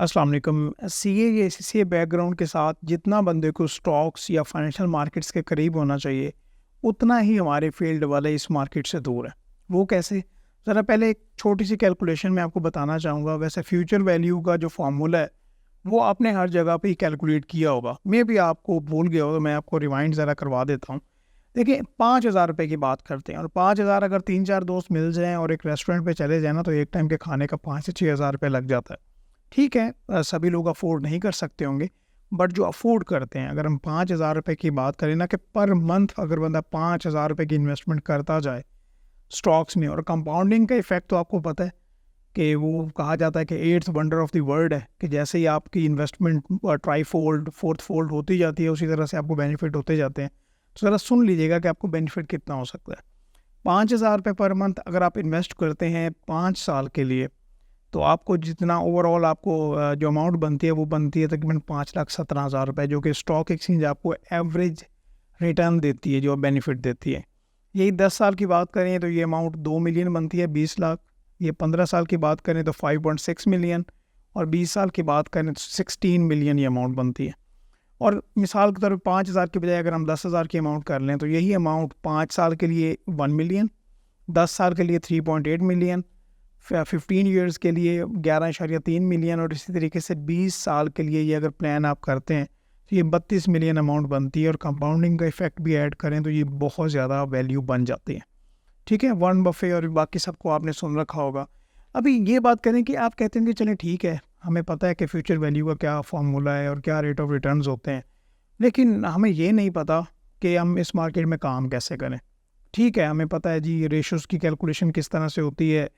अस्सलाम वालेकुम। सीए या सीसीए बैकग्राउंड के साथ जितना बंदे को स्टॉक्स या फाइनेंशियल मार्केट्स के करीब होना चाहिए, उतना ही हमारे फील्ड वाले इस मार्केट से दूर है। वो कैसे? ज़रा पहले एक छोटी सी कैलकुलेशन मैं आपको बताना चाहूँगा। वैसे फ्यूचर वैल्यू का जो फार्मूला है, वो आपने हर जगह पे ही कैलकुलेट किया होगा। मे भी आपको भूल गया होगा, मैं आपको रिवाइंड ज़रा करवा देता हूँ। देखिए, 5,000 रुपये की बात करते हैं और 5,000 अगर 3-4 दोस्त मिल जाएँ और एक रेस्टोरेंट पे चले जाएँ ना, तो एक टाइम के खाने का 5 से 6,000 रुपये लग जाता है। ठीक है, सभी लोग अफ़ोर्ड नहीं कर सकते होंगे, बट जो अफ़ोर्ड करते हैं, अगर हम 5,000 रुपये की बात करें ना, कि पर मंथ अगर बंदा 5,000 रुपये की इन्वेस्टमेंट करता जाए स्टॉक्स में, और कंपाउंडिंग का इफ़ेक्ट तो आपको पता है कि वो कहा जाता है कि eighth wonder of the world है, कि जैसे ही आपकी investment try fold, fourth fold होती जाती है, उसी तरह से आपको बेनिफिट होते जाते हैं। तो ज़रा सुन लीजिएगा कि आपको बेनिफिट कितना हो सकता है। 5,000 रुपये पर मंथ अगर आप इन्वेस्ट करते हैं 5 साल के लिए, तो आपको जितना ओवरऑल आपको जो अमाउंट बनती है, वो बनती है तकरीबन 5,17,000 रुपये, जो कि स्टॉक एक्सचेंज आपको एवरेज रिटर्न देती है, जो बेनिफिट देती है। यही 10 साल की बात करें तो ये अमाउंट 2 मिलियन बनती है, 20 लाख। ये 15 साल की बात करें तो 5.6 मिलियन, और 20 साल की बात करें तो 16 मिलियन ये अमाउंट बनती है। और मिसाल के तौर पर 5,000 की बजाय अगर हम 10,000 की अमाउंट कर लें, तो यही अमाउंट 5 साल के लिए 1 मिलियन, 10 साल के लिए 3.8 मिलियन, 15 ईयर्स के लिए 11.3 मिलियन, और इसी तरीके से 20 साल के लिए ये अगर प्लान आप करते हैं तो ये 32 मिलियन अमाउंट बनती है। और कंपाउंडिंग का इफेक्ट भी ऐड करें तो ये बहुत ज़्यादा वैल्यू बन जाती है। ठीक है, वॉरेन बफे और बाकी सबको आपने सुन रखा होगा। अभी ये बात करें कि आप कहते हैं कि चलें ठीक है, हमें पता है कि फ्यूचर वैल्यू का क्या फार्मूला है और क्या रेट ऑफ रिटर्न्स होते हैं, लेकिन हमें ये नहीं पता कि हम इस मार्केट में काम कैसे करें। ठीक है, हमें पता है जी रेशोज़ की कैलकुलेशन किस तरह से होती है,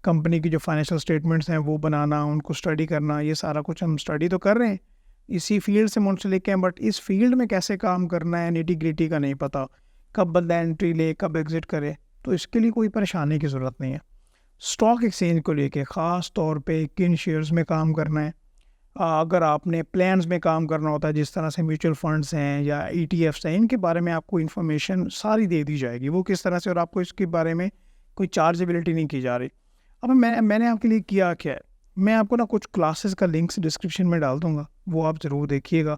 कंपनी की जो फाइनेंशियल स्टेटमेंट्स हैं वो बनाना, उनको स्टडी करना, ये सारा कुछ हम स्टडी तो कर रहे हैं, इसी फील्ड से मुंसलिक हैं, बट इस फील्ड में कैसे काम करना है, निटी ग्रिटी का नहीं पता। कब बंदा एंट्री ले, कब एग्ज़िट करे, तो इसके लिए कोई परेशानी की ज़रूरत नहीं है। स्टॉक एक्सचेंज को लेके ख़ास तौर पे किन शेयर्स में काम करना है, अगर आपने प्लान्स में काम करना होता है, जिस तरह से म्यूचुअल फंड्स हैं या ईटीएफ्स हैं, इनके बारे में आपको इन्फॉर्मेशन सारी दे दी जाएगी, वो किस तरह से, और आपको इसके बारे में कोई चार्जेबिलिटी नहीं की जा रही। अब मैंने आपके लिए किया क्या है, मैं आपको ना कुछ क्लासेस का लिंक्स डिस्क्रिप्शन में डाल दूंगा, वो आप ज़रूर देखिएगा।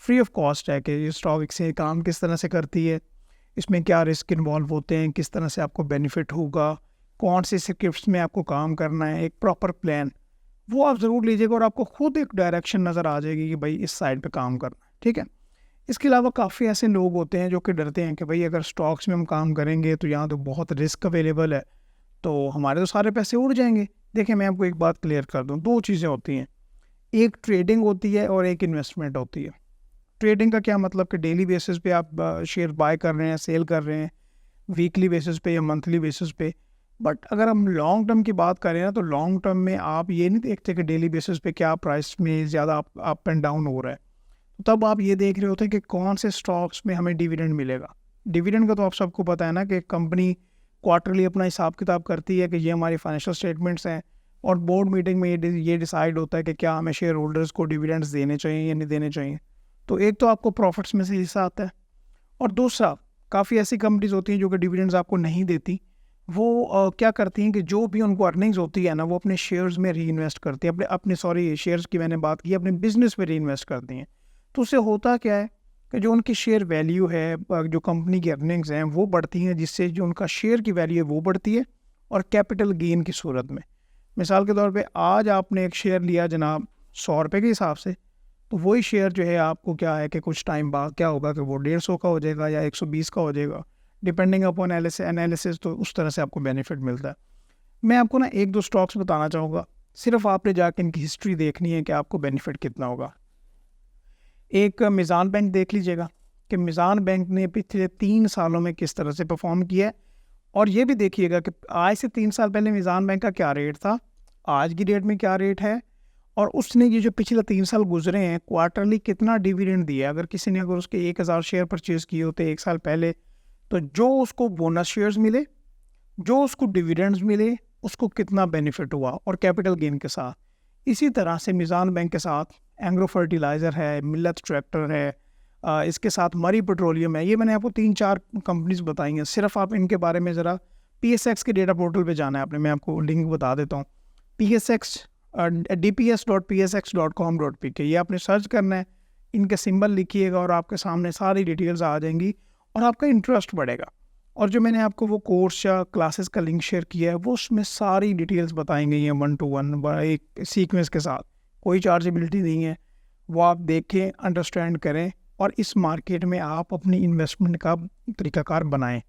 फ्री ऑफ कॉस्ट है कि ये स्टॉक एक्सचेंज काम किस तरह से करती है, इसमें क्या रिस्क इन्वॉल्व होते हैं, किस तरह से आपको बेनिफिट होगा, कौन से स्क्रिप्ट्स में आपको काम करना है, एक प्रॉपर प्लान, वो आप ज़रूर लीजिएगा और आपको खुद एक डायरेक्शन नज़र आ जाएगी कि भाई इस साइड पे काम करना है। ठीक है, इसके अलावा काफ़ी ऐसे लोग होते हैं जो कि डरते हैं कि भाई अगर स्टॉक्स में हम काम करेंगे तो यहाँ तो बहुत रिस्क अवेलेबल है, तो हमारे तो सारे पैसे उड़ जाएंगे। देखिए, मैं आपको एक बात क्लियर कर दूँ, दो चीज़ें होती हैं, एक ट्रेडिंग होती है और एक इन्वेस्टमेंट होती है। ट्रेडिंग का क्या मतलब कि डेली बेसिस पे आप शेयर बाय कर रहे हैं, सेल कर रहे हैं, वीकली बेसिस पे या मंथली बेसिस पे। बट अगर हम लॉन्ग टर्म की बात करें ना, तो लॉन्ग टर्म में आप ये नहीं देखते कि डेली बेसिस पे क्या प्राइस में ज़्यादा अप एंड डाउन हो रहा है, तो तब आप ये देख रहे होते हैं कि कौन से स्टॉक्स में हमें डिविडेंड मिलेगा। डिविडेंड का तो आप सबको पता है ना कि कंपनी क्वार्टरली अपना हिसाब किताब करती है कि ये हमारी फाइनेंशियल स्टेटमेंट्स हैं, और बोर्ड मीटिंग में ये डिसाइड होता है कि क्या हमें शेयर होल्डर्स को डिविडेंड्स देने चाहिए या नहीं देने चाहिए। तो एक तो आपको प्रॉफिट्स में से हिस्सा आता है, और दूसरा काफ़ी ऐसी कंपनीज होती हैं जो कि डिविडेंड्स आपको नहीं देती। वो क्या करती हैं कि जो भी उनको अर्निंग्स होती है ना, वो अपने शेयर्स में री इन्वेस्ट करती हैं, अपने शेयर्स की मैंने बात की, अपने बिजनेस में री इन्वेस्ट करती हैं। तो उससे होता क्या है कि जो उनकी शेयर वैल्यू है, जो कंपनी की अर्निंग्स हैं वो बढ़ती हैं, जिससे जो उनका शेयर की वैल्यू है वो बढ़ती है, और कैपिटल गेन की सूरत में। मिसाल के तौर पे आज आपने एक शेयर लिया जनाब 100 रुपये के हिसाब से, तो वही शेयर जो है आपको क्या है कि कुछ टाइम बाद क्या होगा कि वो 150 का हो जाएगा या 120 का हो जाएगा, डिपेंडिंग अपॉन एनालिसिस। तो उस तरह से आपको बेनिफिट मिलता है। मैं आपको ना एक दो स्टॉक्स बताना चाहूँगा, सिर्फ आपने जाके इनकी हिस्ट्री देखनी है कि आपको बेनिफिट कितना होगा। एक मिज़ान बैंक देख लीजिएगा कि मिज़ान बैंक ने पिछले 3 सालों में किस तरह से परफॉर्म किया है, और ये भी देखिएगा कि आज से 3 साल पहले मिज़ान बैंक का क्या रेट था, आज की डेट में क्या रेट है, और उसने ये जो पिछले 3 साल गुजरे हैं क्वार्टरली कितना डिविडेंड दिया है। अगर किसी ने अगर उसके 1,000 शेयर परचेज़ किए होते 1 साल पहले, तो जो उसको बोनस शेयर्स मिले, जो उसको डिविडेंड्स मिले, उसको कितना बेनिफिट हुआ, और कैपिटल गेन के साथ। इसी तरह से मिज़ान बैंक के साथ एंग्रो फर्टिलाइज़र है, मिल्लत ट्रैक्टर है, इसके साथ मरी पेट्रोलियम है। ये मैंने आपको 3-4 कंपनीज बताई हैं। सिर्फ आप इनके बारे में ज़रा PSX के डेटा पोर्टल पे जाना है आपने, मैं आपको लिंक बता देता हूँ। PSX dps.psx.com.pk, ये आपने सर्च करना है, इनके सिंबल लिखिएगा और आपके सामने सारी डिटेल्स आ जाएंगी और आपका इंटरेस्ट बढ़ेगा। और जो मैंने आपको वो कोर्स या क्लासेस का लिंक शेयर किया है वो उसमें सारी डिटेल्स बताई गई हैं 1 to 1 एक सीक्वेंस के साथ, कोई चार्जेबिलिटी नहीं है। वो आप देखें, अंडरस्टैंड करें और इस मार्केट में आप अपनी इन्वेस्टमेंट का तरीकाकार बनाएं।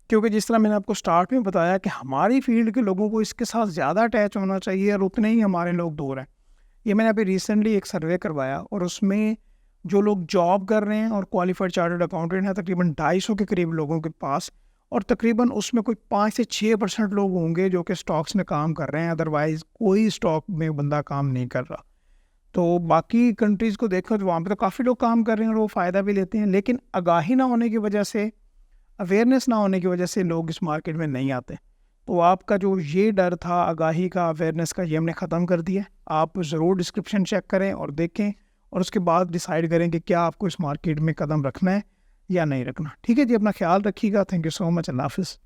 क्योंकि जिस तरह मैंने आपको स्टार्ट में बताया कि हमारी फील्ड के लोगों को इसके साथ ज़्यादा अटैच होना चाहिए और उतने ही हमारे लोग दूर हैं। ये मैंने अभी रिसेंटली एक सर्वे करवाया और उसमें जो लोग जॉब कर रहे हैं और क्वालिफाइड चार्टर्ड अकाउंटेंट हैं तकरीबन 250 के करीब लोगों के पास, और तकरीबन उसमें कोई 5 से 6% लोग होंगे जो कि स्टॉक्स में काम कर रहे हैं, अदरवाइज़ कोई स्टॉक में बंदा काम नहीं कर रहा। तो बाकी कंट्रीज़ को देखो तो वहाँ पे तो काफ़ी लोग काम कर रहे हैं और वो फ़ायदा भी लेते हैं, लेकिन आगाही ना होने की वजह से, अवेयरनेस ना होने की वजह से लोग इस मार्केट में नहीं आते। तो आपका जो ये डर था आगाही का, अवेयरनेस का, ये हमने ख़त्म कर दिया। आप ज़रूर डिस्क्रिप्शन चेक करें और देखें और उसके बाद डिसाइड करें कि क्या आपको इस मार्केट में कदम रखना है या नहीं रखना। ठीक है जी, अपना ख्याल रखिएगा। Thank you so much. Allah हाफ़िज़।